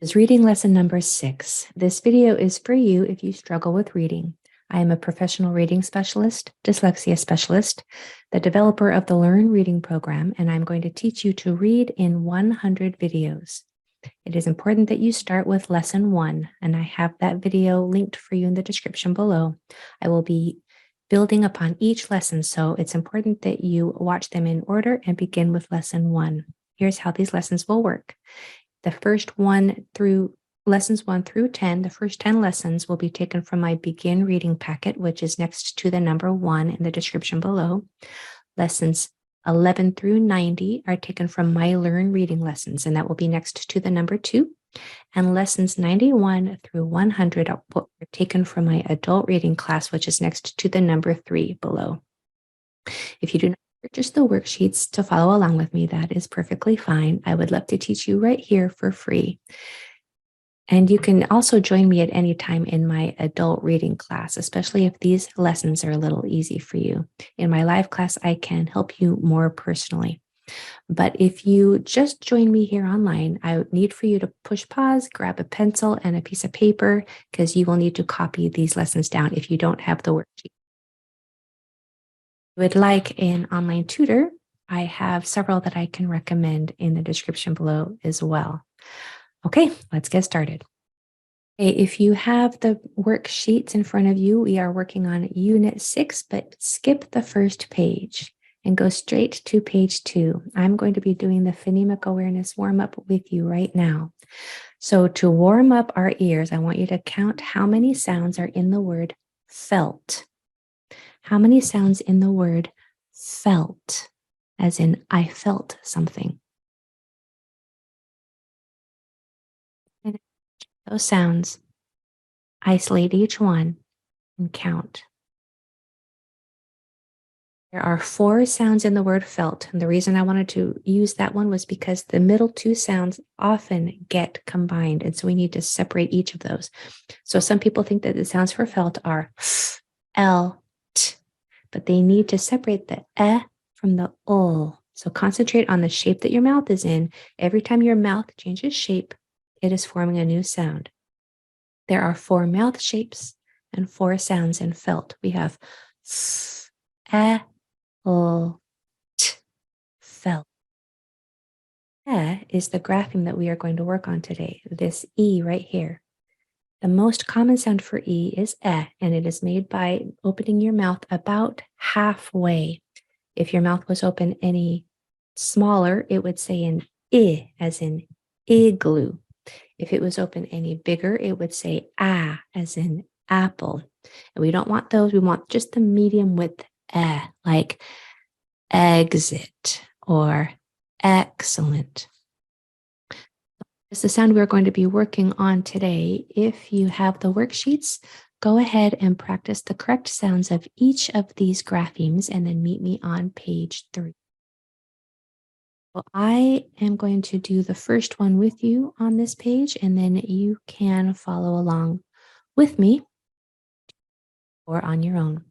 Is reading lesson number 6. This video is for you if you struggle with reading. I am a professional reading specialist, dyslexia specialist, the developer of the LRn&x program, and I'm going to teach you to read in 100 videos. It is important that you start with lesson 1, and I have that video linked for you in the description below. I will be building upon each lesson, so it's important that you watch them in order and begin with lesson 1. Here's how these lessons will work. The first lessons 1 through 10, the first 10 lessons will be taken from my begin reading packet, which is next to the number 1 in the description below. Lessons 11 through 90 are taken from my Learn Reading lessons, and that will be next to the number 2. And lessons 91 through 100 are taken from my adult reading class, which is next to the number 3 below. If you do not purchase the worksheets to follow along with me, that is perfectly fine. I would love to teach you right here for free. And you can also join me at any time in my adult reading class, especially if these lessons are a little easy for you. In my live class, I can help you more personally. But if you just join me here online, I would need for you to push pause, grab a pencil and a piece of paper, because you will need to copy these lessons down if you don't have the worksheet. Would like an online tutor, I have several that I can recommend in the description below as well. Okay, let's get started. Okay, if you have the worksheets in front of you, we are working on Unit 6, but skip the first page and go straight to page 2. I'm going to be doing the phonemic awareness warm-up with you right now. So to warm up our ears, I want you to count how many sounds are in the word felt. How many sounds in the word felt, as in I felt something? And those sounds, isolate each one and count. There are 4 sounds in the word felt, and the reason I wanted to use that one was because the middle 2 sounds often get combined, and so we need to separate each of those. So some people think that the sounds for felt are f, l, t, but they need to separate the from the ul. So concentrate on the shape that your mouth is in. Every time your mouth changes shape, it is forming a new sound. There are 4 mouth shapes and 4 sounds in felt. We have f, ul, t, felt. Is the grapheme that we are going to work on today, this E right here. The most common sound for E is and it is made by opening your mouth about halfway. If your mouth was open any smaller, it would say an I, as in igloo. If it was open any bigger, it would say as in apple. And we don't want those. We want just the medium width like exit or excellent. It's the sound we're going to be working on today. If you have the worksheets, go ahead and practice the correct sounds of each of these graphemes and then meet me on page 3. Well, I am going to do the first one with you on this page, and then you can follow along with me or on your own.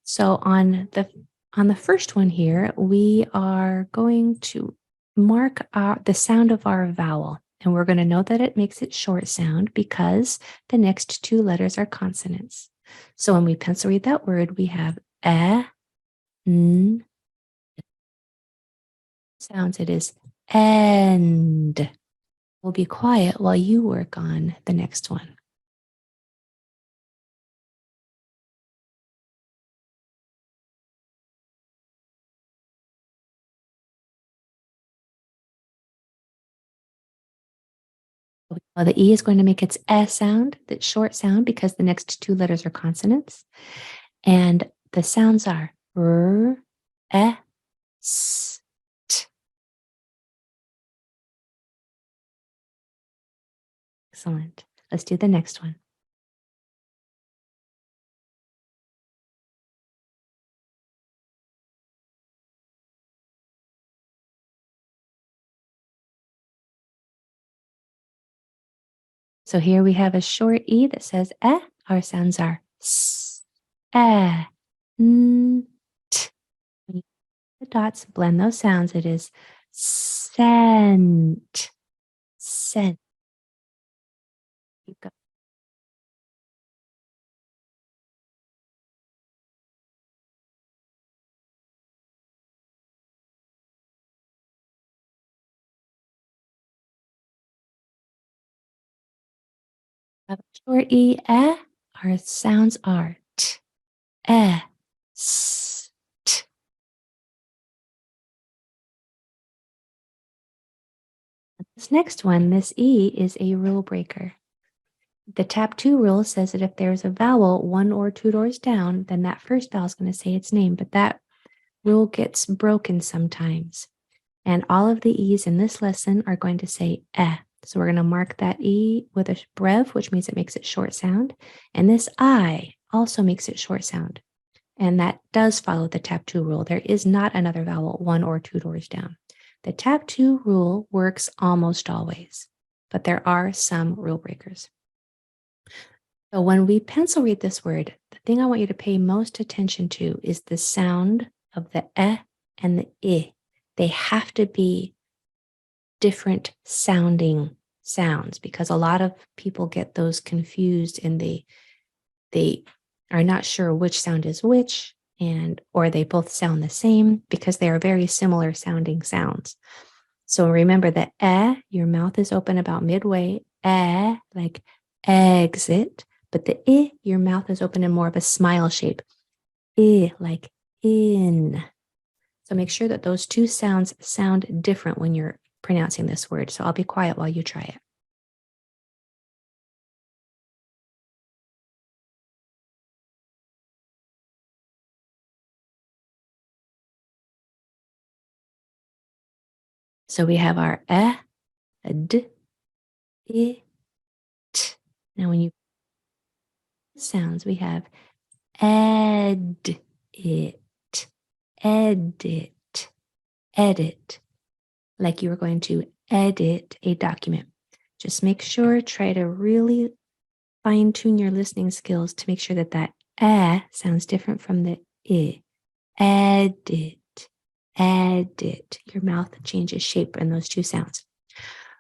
So on the first one here, we are going to mark the sound of our vowel. And we're going to know that it makes it short sound because the next 2 letters are consonants. So when we pencil read that word, we have n. Sounds, it is end. We'll be quiet while you work on the next one. Well, the E is going to make its sound, that short sound, because the next 2 letters are consonants. And the sounds are r, s, t. Excellent. Let's do the next one. So here we have a short E that says Our sounds are s, n, t. When you put the dots, blend those sounds. It is scent, scent. Keep going. Have a short E, our sounds are t, s, t. This next one, this E is a rule breaker. The tap 2 rule says that if there's a vowel 1 or 2 doors down, then that first vowel is going to say its name, but that rule gets broken sometimes. And all of the E's in this lesson are going to say eh. So we're going to mark that E with a brev, which means it makes it short sound. And this I also makes it short sound. And that does follow the tap 2 rule. There is not another vowel 1 or 2 doors down. The tap 2 rule works almost always, but there are some rule breakers. So when we pencil read this word, the thing I want you to pay most attention to is the sound of the eh and the I. They have to be different sounding sounds because a lot of people get those confused and they are not sure which sound is which, and or they both sound the same because they are very similar sounding sounds. So remember that your mouth is open about midway, like exit, but the I, your mouth is open in more of a smile shape, like in. So make sure that those two sounds sound different when you're pronouncing this word. So I'll be quiet while you try it. So we have our a d, I, t. Now when you sounds, we have ed, it, edit, edit, like you were going to edit a document. Just make sure, try to really fine tune your listening skills to make sure that that sounds different from the I. Edit, edit. Your mouth changes shape in those two sounds.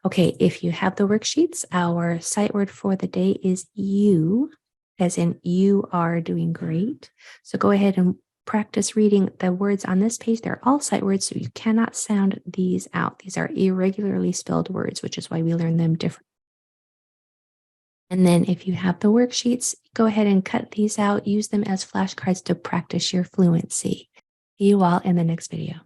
Okay, if you have the worksheets, our sight word for the day is you, as in you are doing great. So go ahead and practice reading the words on this page. They're all sight words, so you cannot sound these out. These are irregularly spelled words, which is why we learn them differently. And then if you have the worksheets, go ahead and cut these out. Use them as flashcards to practice your fluency. See you all in the next video.